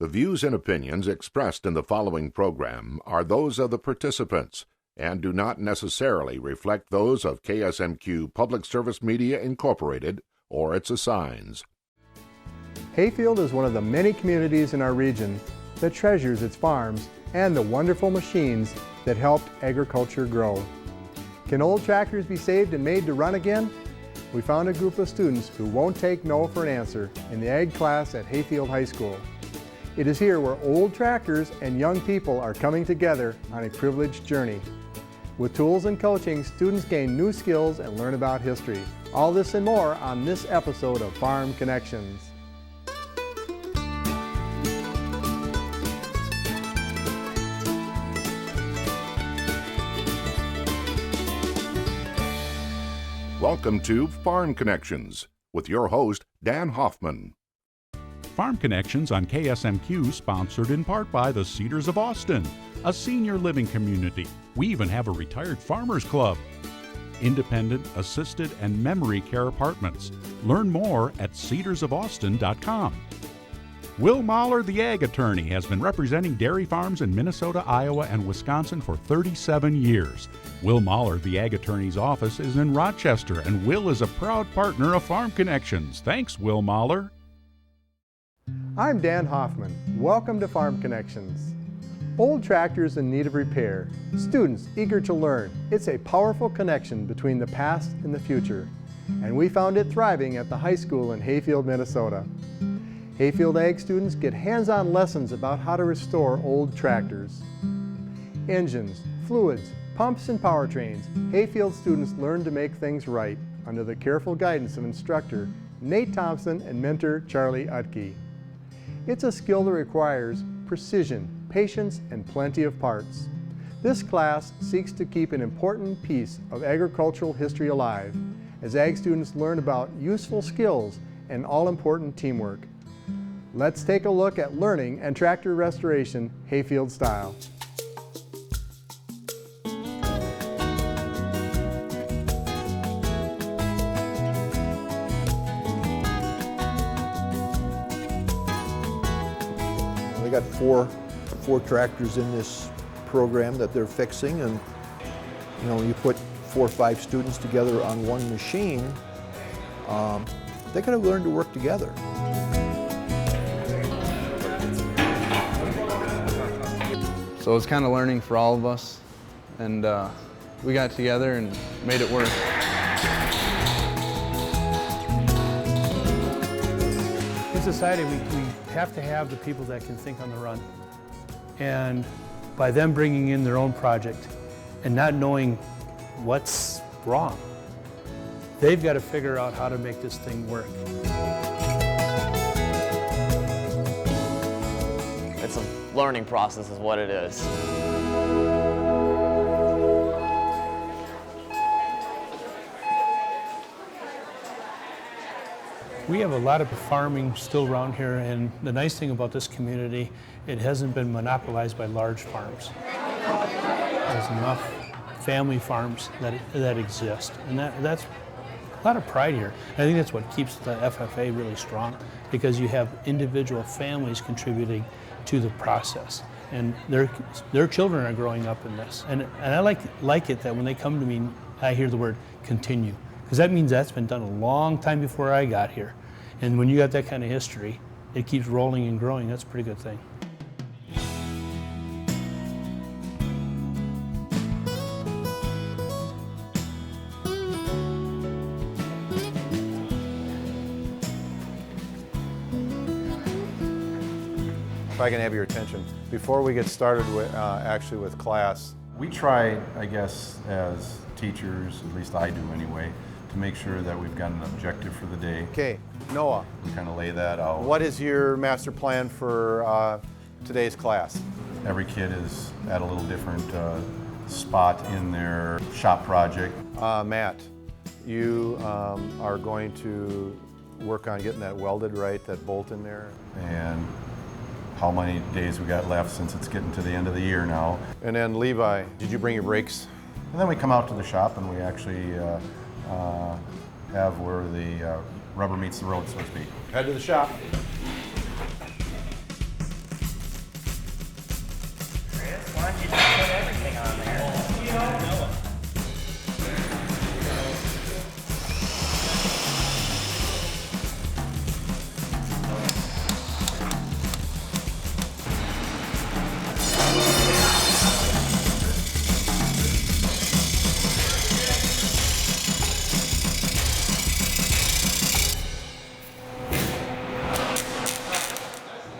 The views and opinions expressed in the following program are those of the participants and do not necessarily reflect those of KSMQ Public Service Media Incorporated or its assigns. Hayfield is one of the many communities in our region that treasures its farms and the wonderful machines that helped agriculture grow. Can old tractors be saved and made to run again? We found a group of students who won't take no for an answer in the Ag class at Hayfield High School. It is here where old tractors and young people are coming together on a privileged journey. With tools and coaching, students gain new skills and learn about history. All this and more on this episode of Farm Connections. Welcome to Farm Connections with your host, Dan Hoffman. Farm Connections on KSMQ, sponsored in part by the Cedars of Austin, a senior living community. We even have a retired farmers club. Independent, assisted, and memory care apartments. Learn more at cedarsofaustin.com. Will Mahler, the ag attorney, has been representing dairy farms in Minnesota, Iowa, and Wisconsin for 37 years. Will Mahler, the ag attorney's office is in Rochester, and Will is a proud partner of Farm Connections. Thanks, Will Mahler. I'm Dan Hoffman. Welcome to Farm Connections. Old tractors in need of repair, students eager to learn. It's a powerful connection between the past and the future, and we found it thriving at the high school in Hayfield, Minnesota. Hayfield Ag students get hands-on lessons about how to restore old tractors. Engines, fluids, pumps, and powertrains, Hayfield students learn to make things right under the careful guidance of instructor Nate Thompson and mentor Charlie Utke. It's a skill that requires precision, patience, and plenty of parts. This class seeks to keep an important piece of agricultural history alive as Ag students learn about useful skills and all-important teamwork. Let's take a look at learning and tractor restoration Hayfield style. We got four tractors in this program that they're fixing, and you know, you put 4 or 5 students together on one machine, they gotta learn to work together. So it's kind of learning for all of us, and we got together and made it work. In society, we have to have the people that can think on the run. And by them bringing in their own project and not knowing what's wrong, they've got to figure out how to make this thing work. It's a learning process is what it is. We have a lot of farming still around here, and the nice thing about this community, it hasn't been monopolized by large farms. There's enough family farms that exist, and that's a lot of pride here. I think that's what keeps the FFA really strong, because you have individual families contributing to the process, and their children are growing up in this. And I like it that when they come to me, I hear the word continue, because that means that's been done a long time before I got here. And when you got that kind of history, it keeps rolling and growing. That's a pretty good thing. If I can have your attention, before we get started with, actually with class. We try, I guess, as teachers, at least I do anyway, to make sure that we've got an objective for the day. Okay, Noah. We kind of lay that out. What is your master plan for today's class? Every kid is at a little different spot in their shop project. Matt, you are going to work on getting that welded right, that bolt in there. And how many days we got left since it's getting to the end of the year now. And then Levi, did you bring your brakes? And then we come out to the shop and we actually have where the rubber meets the road, so to speak. Head to the shop. don't you just put everything on there?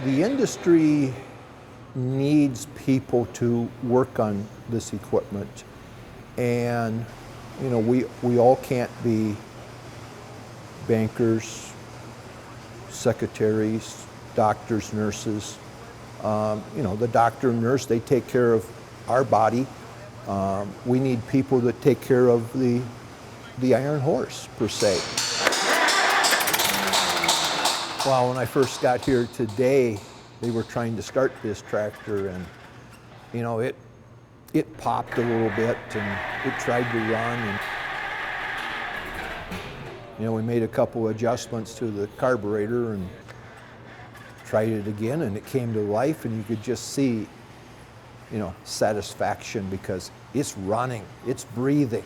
The industry needs people to work on this equipment, and you know, we all can't be bankers, secretaries, doctors, nurses. You know, the doctor and nurse, they take care of our body. We need people that take care of the iron horse, per se. Well, when I first got here today, they were trying to start this tractor, and you know, it popped a little bit and it tried to run, and you know, we made a couple adjustments to the carburetor and tried it again, and it came to life, and you could just see, you know, satisfaction because it's running, it's breathing.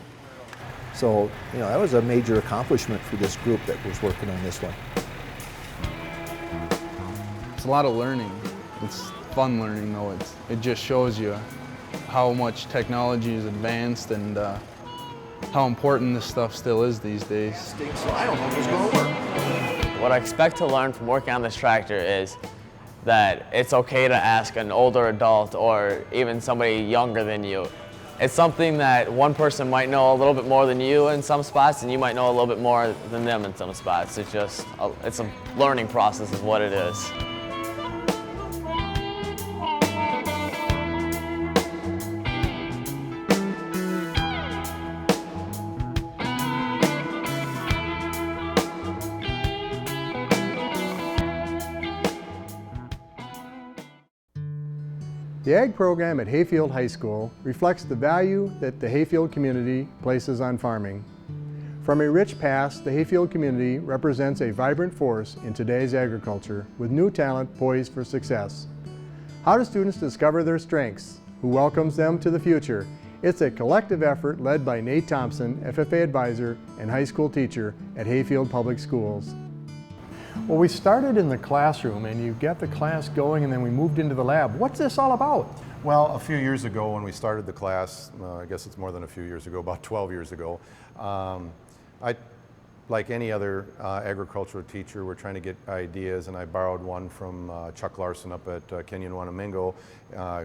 So, you know, that was a major accomplishment for this group that was working on this one. It's a lot of learning. It's fun learning though. It just shows you how much technology is advanced and how important this stuff still is these days. So I don't know if it's going to work. What I expect to learn from working on this tractor is that it's okay to ask an older adult or even somebody younger than you. It's something that one person might know a little bit more than you in some spots, and you might know a little bit more than them in some spots. It's a learning process is what it is. The Ag program at Hayfield High School reflects the value that the Hayfield community places on farming. From a rich past, the Hayfield community represents a vibrant force in today's agriculture with new talent poised for success. How do students discover their strengths? Who welcomes them to the future? It's a collective effort led by Nate Thompson, FFA advisor and high school teacher at Hayfield Public Schools. Well, we started in the classroom and you got the class going, and then we moved into the lab. What's this all about? Well, a few years ago when we started the class, I guess it's more than a few years ago, about 12 years ago, like any other agricultural teacher, we're trying to get ideas, and I borrowed one from Chuck Larson up at Kenyon Wanamingo,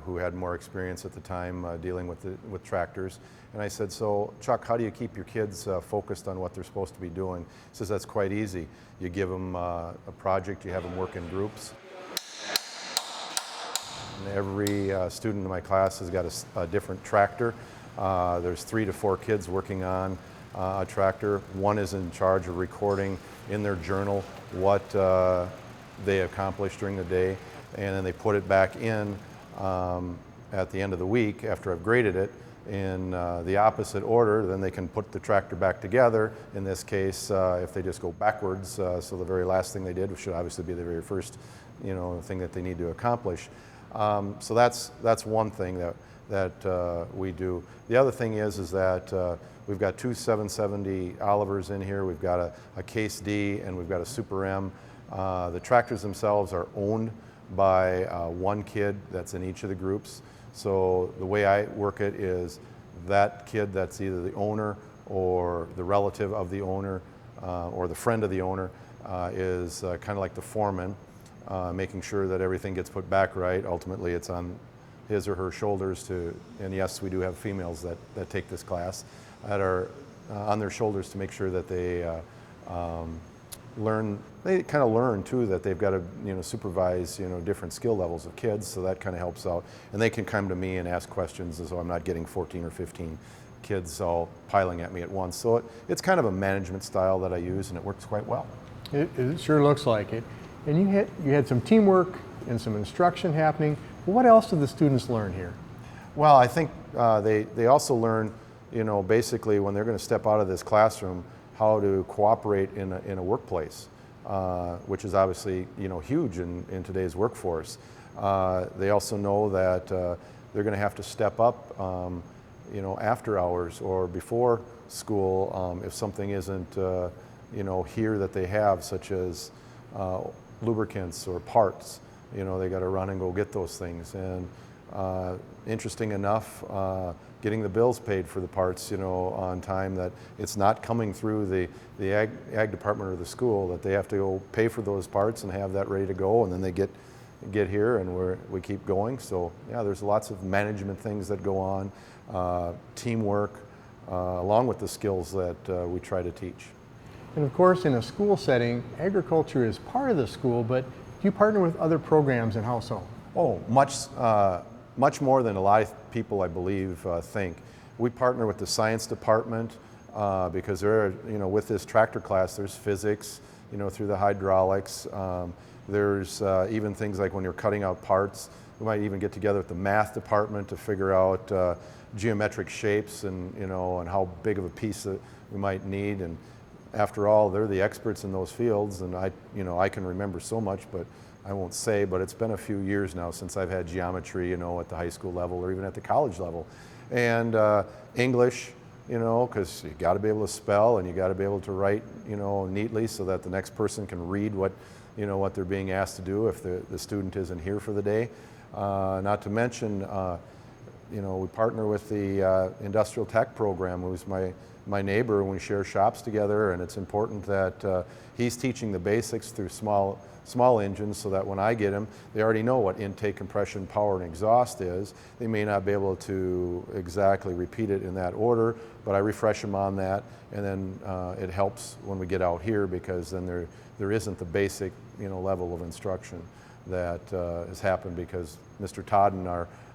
who had more experience at the time dealing with tractors. And I said, so Chuck, how do you keep your kids focused on what they're supposed to be doing? He says, that's quite easy. You give them a project, you have them work in groups. And every student in my class has got a different tractor. There's 3 to 4 kids working on a tractor. One is in charge of recording in their journal what they accomplished during the day, and then they put it back in at the end of the week after I've graded it in the opposite order. Then they can put the tractor back together. In this case, if they just go backwards, so the very last thing they did, which should obviously be the very first, you know, thing that they need to accomplish. So that's one thing that we do. The other thing is that we've got 2 770 Olivers in here. We've got a Case D and we've got a Super M. The tractors themselves are owned by one kid that's in each of the groups. So the way I work it is that kid that's either the owner or the relative of the owner or the friend of the owner is kind of like the foreman, making sure that everything gets put back right. Ultimately, it's on his or her shoulders to, and yes, we do have females that take this class, that are on their shoulders to make sure that they learn. They kind of learn too that they've got to, you know, supervise, you know, different skill levels of kids, so that kind of helps out. And they can come to me and ask questions, so I'm not getting 14 or 15 kids all piling at me at once. So it's kind of a management style that I use, and it works quite well. It sure looks like it. And you had some teamwork and some instruction happening. What else did the students learn here? Well, I think they also learn, you know, basically when they're going to step out of this classroom, how to cooperate in a workplace, which is obviously, you know, huge in today's workforce. They also know that they're going to have to step up, you know, after hours or before school if something isn't, you know, here that they have, such as lubricants or parts. You know, they got to run and go get those things. And interesting enough, getting the bills paid for the parts, you know, on time, that it's not coming through the ag department or the school, that they have to go pay for those parts and have that ready to go, and then they get here and we keep going. So yeah, there's lots of management things that go on, teamwork, along with the skills that we try to teach. And of course, in a school setting, agriculture is part of the school, but do you partner with other programs, and how so? Oh, much more than a lot of people, I believe, think. We partner with the science department because there are, you know, with this tractor class, there's physics, you know, through the hydraulics. There's even things like when you're cutting out parts, we might even get together with the math department to figure out geometric shapes and, you know, and how big of a piece that we might need. And after all, they're the experts in those fields, and I can remember so much, but I won't say, but it's been a few years now since I've had geometry, you know, at the high school level or even at the college level. And English, you know, because you got to be able to spell and you got to be able to write, you know, neatly so that the next person can read what, you know, what they're being asked to do if the student isn't here for the day. Not to mention, you know, we partner with the industrial tech program, who's my neighbor, and we share shops together, and it's important that he's teaching the basics through small engines so that when I get them, they already know what intake, compression, power, and exhaust is. They may not be able to exactly repeat it in that order, but I refresh them on that, and then it helps when we get out here, because then there isn't the basic, you know, level of instruction that has happened because Mr. Todden,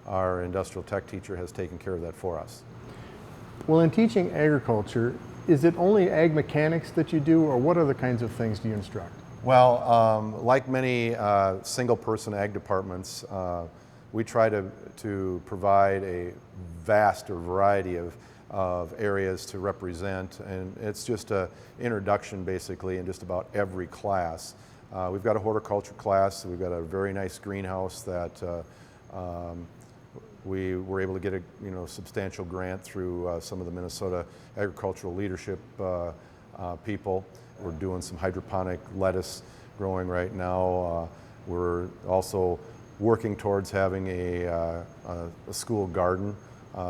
our industrial tech teacher, has taken care of that for us. Well, in teaching agriculture, is it only ag mechanics that you do, or what other kinds of things do you instruct? Well, like many single-person ag departments, we try to provide a vast variety of areas to represent, and it's just an introduction basically in just about every class. We've got a horticulture class. We've got a very nice greenhouse that we were able to get a substantial grant through some of the Minnesota agricultural leadership people. We're doing some hydroponic lettuce growing right now. We're also working towards having a school garden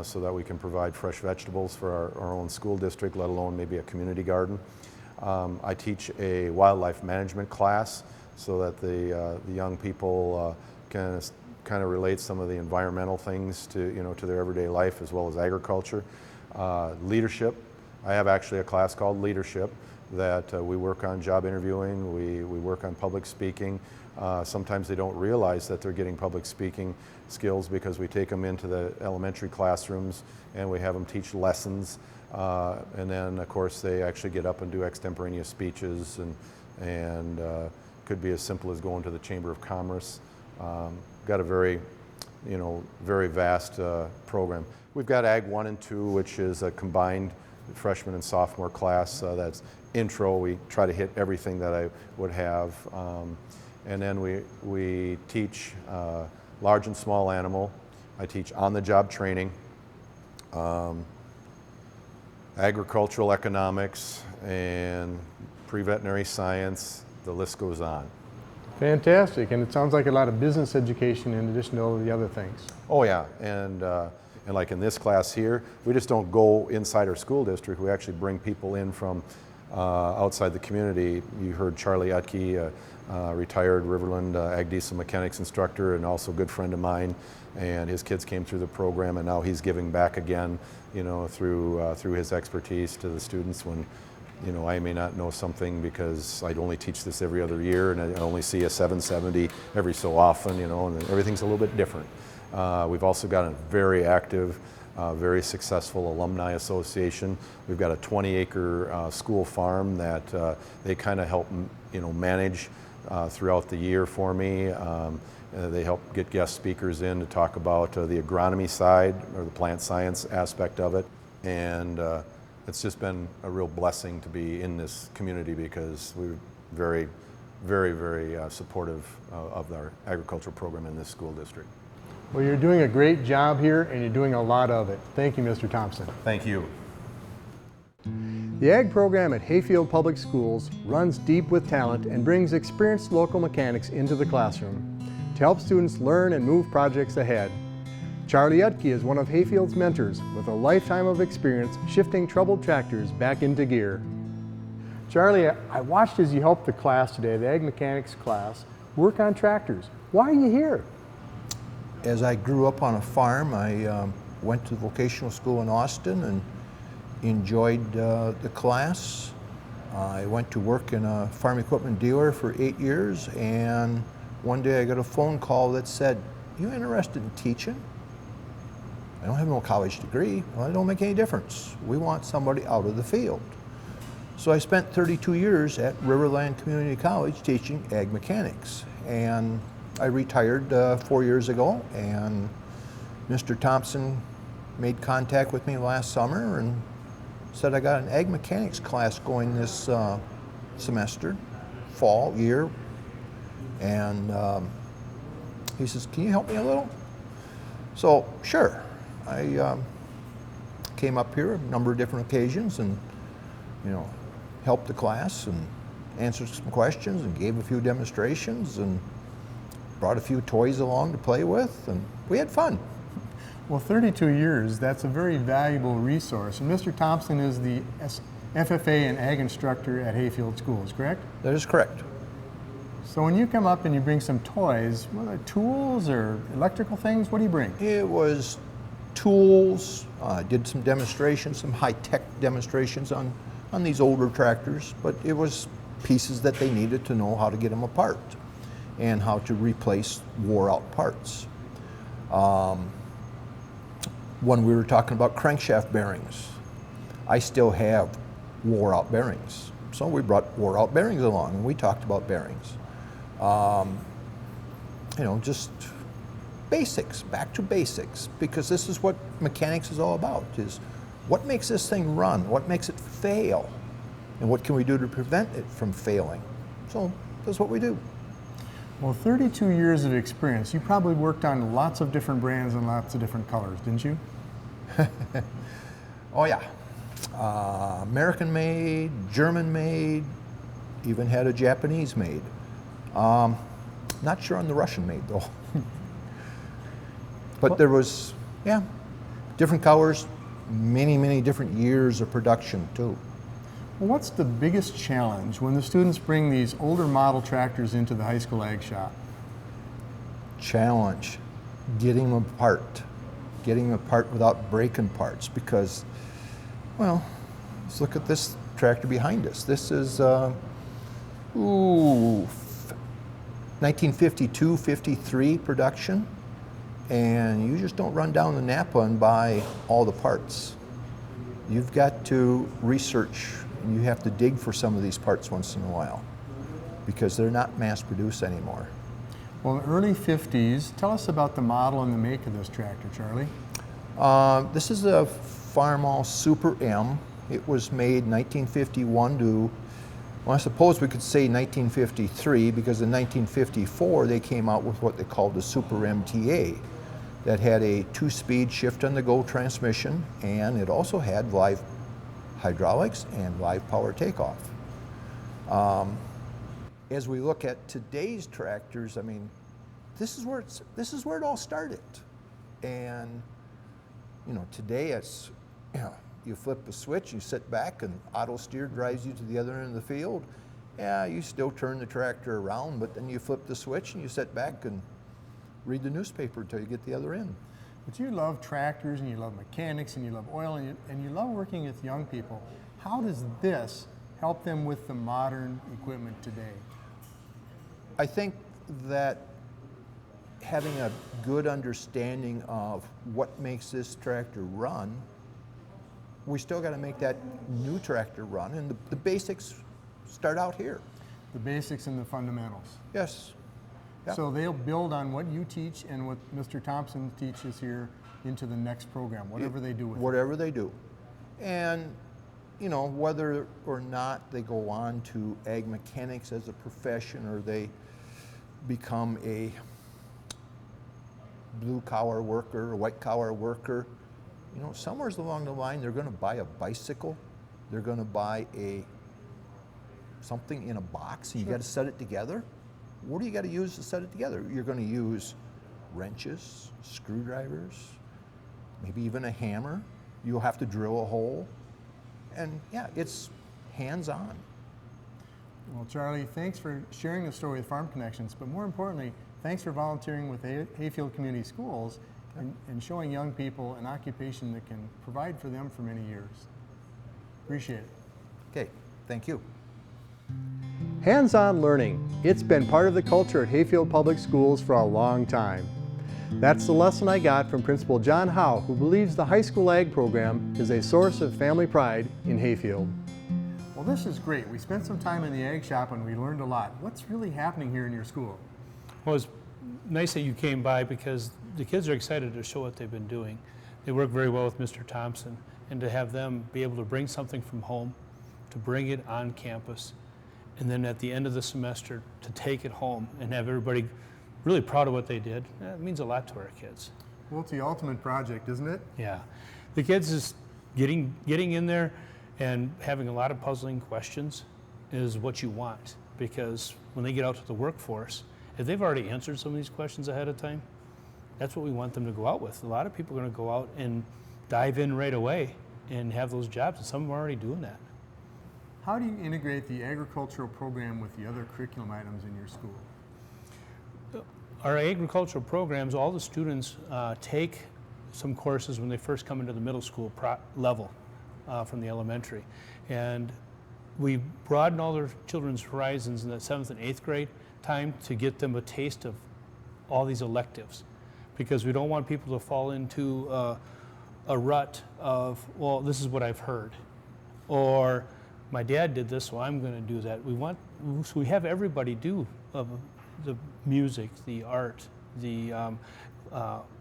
so that we can provide fresh vegetables for our own school district, let alone maybe a community garden. I teach a wildlife management class so that the young people can kind of relate some of the environmental things to their everyday life as well as agriculture. Leadership. I have actually a class called Leadership that we work on job interviewing, we work on public speaking. Sometimes they don't realize that they're getting public speaking skills because we take them into the elementary classrooms and we have them teach lessons. And then of course they actually get up and do extemporaneous speeches, and could be as simple as going to the Chamber of Commerce. Got a very vast program. We've got Ag 1 and 2, which is a combined freshman and sophomore class. That's intro. We try to hit everything that I would have. And then we teach large and small animal. I teach on-the-job training, agricultural economics, and pre-veterinary science. The list goes on. Fantastic, and it sounds like a lot of business education in addition to all of the other things. Oh yeah, and like in this class here, we just don't go inside our school district. We actually bring people in from outside the community. You heard Charlie Utke, retired Riverland ag diesel mechanics instructor and also a good friend of mine, and his kids came through the program, and now he's giving back again, through his expertise to the students when I may not know something because I'd only teach this every other year and I only see a 770 every so often, and everything's a little bit different. We've also got a very active, very successful alumni association. We've got a 20-acre school farm that they kind of help manage throughout the year for me. They help get guest speakers in to talk about the agronomy side or the plant science aspect of it. And it's just been a real blessing to be in this community because we're very, very, very supportive of our agricultural program in this school district. Well, you're doing a great job here, and you're doing a lot of it. Thank you, Mr. Thompson. Thank you. The Ag program at Hayfield Public Schools runs deep with talent and brings experienced local mechanics into the classroom to help students learn and move projects ahead. Charlie Utke is one of Hayfield's mentors with a lifetime of experience shifting troubled tractors back into gear. Charlie, I watched as you helped the class today, the Ag Mechanics class, work on tractors. Why are you here? As I grew up on a farm, I went to vocational school in Austin and enjoyed the class. I went to work in a farm equipment dealer for 8 years, and one day I got a phone call that said, "You interested in teaching?" I don't have no college degree. Well, it don't make any difference. We want somebody out of the field. So I spent 32 years at Riverland Community College teaching ag mechanics. And I retired 4 years ago, and Mr. Thompson made contact with me last summer and said, "I got an ag mechanics class going this semester, fall, year." And he says, "Can you help me a little?" So, sure. I came up here a number of different occasions and, helped the class and answered some questions and gave a few demonstrations and brought a few toys along to play with, and we had fun. Well, 32 years, that's a very valuable resource. And Mr. Thompson is the FFA and ag instructor at Hayfield Schools, correct? That is correct. So when you come up and you bring some toys, what are tools or electrical things? What do you bring? It was tools. I did some demonstrations, some high-tech demonstrations on these older tractors, but it was pieces that they needed to know how to get them apart and how to replace wore-out parts. When we were talking about crankshaft bearings, I still have wore-out bearings. So we brought wore-out bearings along and we talked about bearings. Just basics, back to basics, because this is what mechanics is all about, is what makes this thing run, what makes it fail, and what can we do to prevent it from failing. So that's what we do. Well, 32 years of experience, you probably worked on lots of different brands and lots of different colors, didn't you? Oh yeah. American made, German made, even had a Japanese made. Not sure on the Russian made though. But there was, different colors, many different years of production too. Well, what's the biggest challenge when the students bring these older model tractors into the high school ag shop? Challenge, getting them apart without breaking parts, because, well, let's look at this tractor behind us. This is 1952, 53 production, and you just don't run down the Napa and buy all the parts. You've got to research, and you have to dig for some of these parts once in a while, because they're not mass produced anymore. Well, in the early 50s, tell us about the model and the make of this tractor, Charlie. This is a Farmall Super M. It was made 1951 to, well, I suppose we could say 1953, because in 1954 they came out with what they called the Super MTA, that had a 2-speed shift-on-the-go transmission, and it also had live hydraulics and live power takeoff. As we look at today's tractors, I mean, this is where it all started. And today it's, you flip a switch, you sit back, and auto steer drives you to the other end of the field. Yeah, you still turn the tractor around, but then you flip the switch and you sit back and read the newspaper until you get the other end. But you love tractors, and you love mechanics, and you love oil, and you love working with young people. How does this help them with the modern equipment today? I think that having a good understanding of what makes this tractor run, we still got to make that new tractor run, and the basics start out here. The basics and the fundamentals. Yes. Yep. So they'll build on what you teach and what Mr. Thompson teaches here into the next program, whatever they do with it. Whatever they do. And, whether or not they go on to ag mechanics as a profession, or they become a blue collar worker, white collar worker. You know, somewhere along the line, they're going to buy a bicycle. They're going to buy something in a box, and you got to set it together. What do you got to use to set it together? You're going to use wrenches, screwdrivers, maybe even a hammer. You'll have to drill a hole. And yeah, it's hands-on. Well, Charlie, thanks for sharing the story with Farm Connections, but more importantly, thanks for volunteering with Hayfield Community Schools and showing young people an occupation that can provide for them for many years. Appreciate it. Okay, thank you. Hands-on learning. It's been part of the culture at Hayfield Public Schools for a long time. That's the lesson I got from Principal John Howe, who believes the high school ag program is a source of family pride in Hayfield. Well, this is great. We spent some time in the ag shop and we learned a lot. What's really happening here in your school? Well, it's nice that you came by because the kids are excited to show what they've been doing. They work very well with Mr. Thompson, and to have them be able to bring something from home, to bring it on campus, and then at the end of the semester to take it home and have everybody really proud of what they did, it means a lot to our kids. Well, it's the ultimate project, isn't it? Yeah. The kids is getting in there and having a lot of puzzling questions is what you want, because when they get out to the workforce, if they've already answered some of these questions ahead of time, that's what we want them to go out with. A lot of people are going to go out and dive in right away and have those jobs, and some of them are already doing that. How do you integrate the agricultural program with the other curriculum items in your school? Our agricultural programs, all the students take some courses when they first come into the middle school level from the elementary. And we broaden all their children's horizons in the 7th and 8th grade time to get them a taste of all these electives, because we don't want people to fall into a rut of, well, this is what I've heard, or my dad did this, so I'm going to do that. So we have everybody do the music, the art, the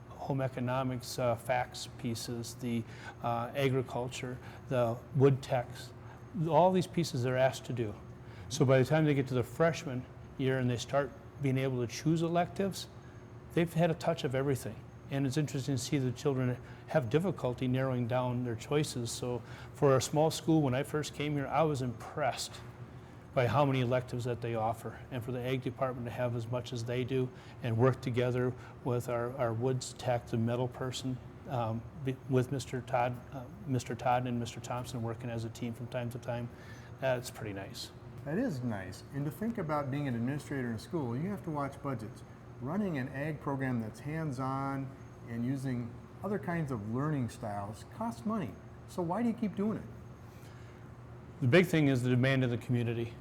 home economics facts pieces, the agriculture, the wood techs, all these pieces they're asked to do. So by the time they get to the freshman year and they start being able to choose electives, they've had a touch of everything. And it's interesting to see the children have difficulty narrowing down their choices. So for a small school, when I first came here, I was impressed by how many electives that they offer. And for the ag department to have as much as they do and work together with our woods tech, the metal person, with Mr. Todd and Mr. Thompson working as a team from time to time, that's pretty nice. That is nice. And to think about being an administrator in school, you have to watch budgets. Running an ag program that's hands-on and using other kinds of learning styles costs money. So why do you keep doing it? The big thing is the demand of the community.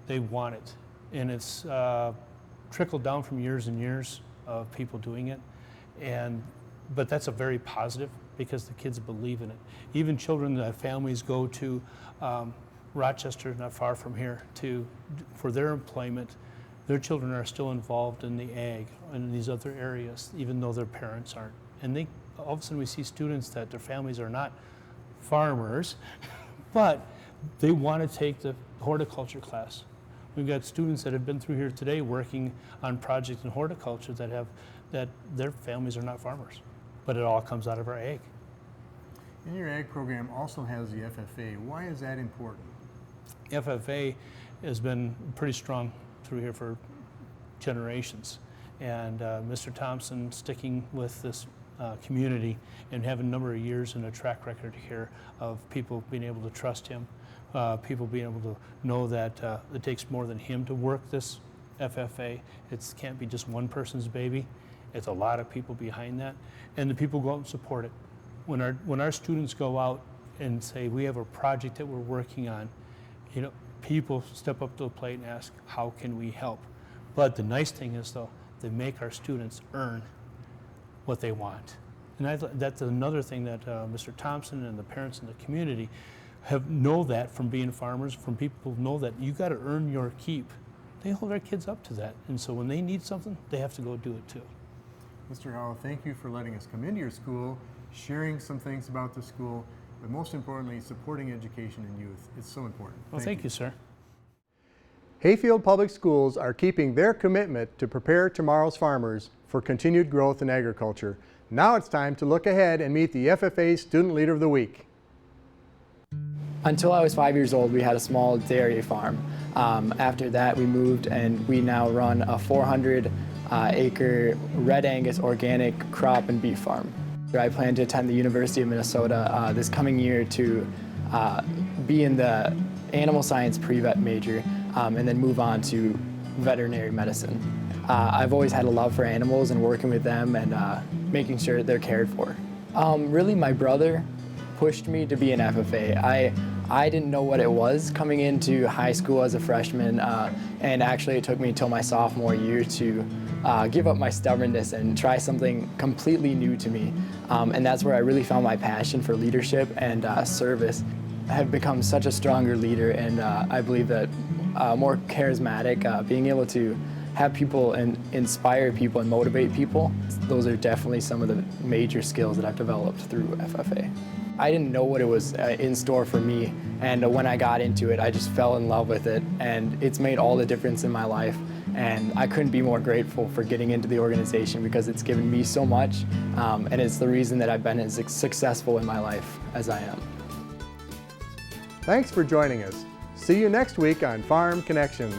They want it. And it's trickled down from years and years of people doing it. But that's a very positive, because the kids believe in it. Even children that families go to Rochester, not far from here, for their employment, their children are still involved in the ag and in these other areas, even though their parents aren't. And all of a sudden we see students that their families are not farmers, but they want to take the horticulture class. We've got students that have been through here today working on projects in horticulture that their families are not farmers, but it all comes out of our ag. And your ag program also has the FFA. Why is that important? FFA has been pretty strong through here for generations, and Mr. Thompson sticking with this community and having a number of years and a track record here of people being able to trust him, people being able to know that it takes more than him to work this FFA. It can't be just one person's baby. It's a lot of people behind that, and the people go out and support it. When our students go out and say, we have a project that we're working on, people step up to the plate and ask, how can we help? But the nice thing is, though, they make our students earn what they want. And that's another thing that Mr. Thompson and the parents in the community know that from being farmers, from people who know that you got to earn your keep. They hold our kids up to that. And so when they need something, they have to go do it too. Mr. Howell, thank you for letting us come into your school, sharing some things about the school, but most importantly, supporting education in youth. It's so important. Well, thank you, sir. Hayfield Public Schools are keeping their commitment to prepare tomorrow's farmers for continued growth in agriculture. Now it's time to look ahead and meet the FFA Student Leader of the Week. Until I was 5 years old, we had a small dairy farm. After that, we moved and we now run a 400-acre Red Angus organic crop and beef farm. I plan to attend the University of Minnesota this coming year to be in the animal science pre-vet major and then move on to veterinary medicine. I've always had a love for animals and working with them and making sure they're cared for. Really, my brother pushed me to be an FFA. I didn't know what it was coming into high school as a freshman, and actually it took me until my sophomore year to give up my stubbornness and try something completely new to me. And that's where I really found my passion for leadership and service. I have become such a stronger leader, and I believe that more charismatic, being able to have people and inspire people and motivate people, those are definitely some of the major skills that I've developed through FFA. I didn't know what it was in store for me, and when I got into it, I just fell in love with it, and it's made all the difference in my life. And I couldn't be more grateful for getting into the organization because it's given me so much, and it's the reason that I've been as successful in my life as I am. Thanks for joining us. See you next week on Farm Connections.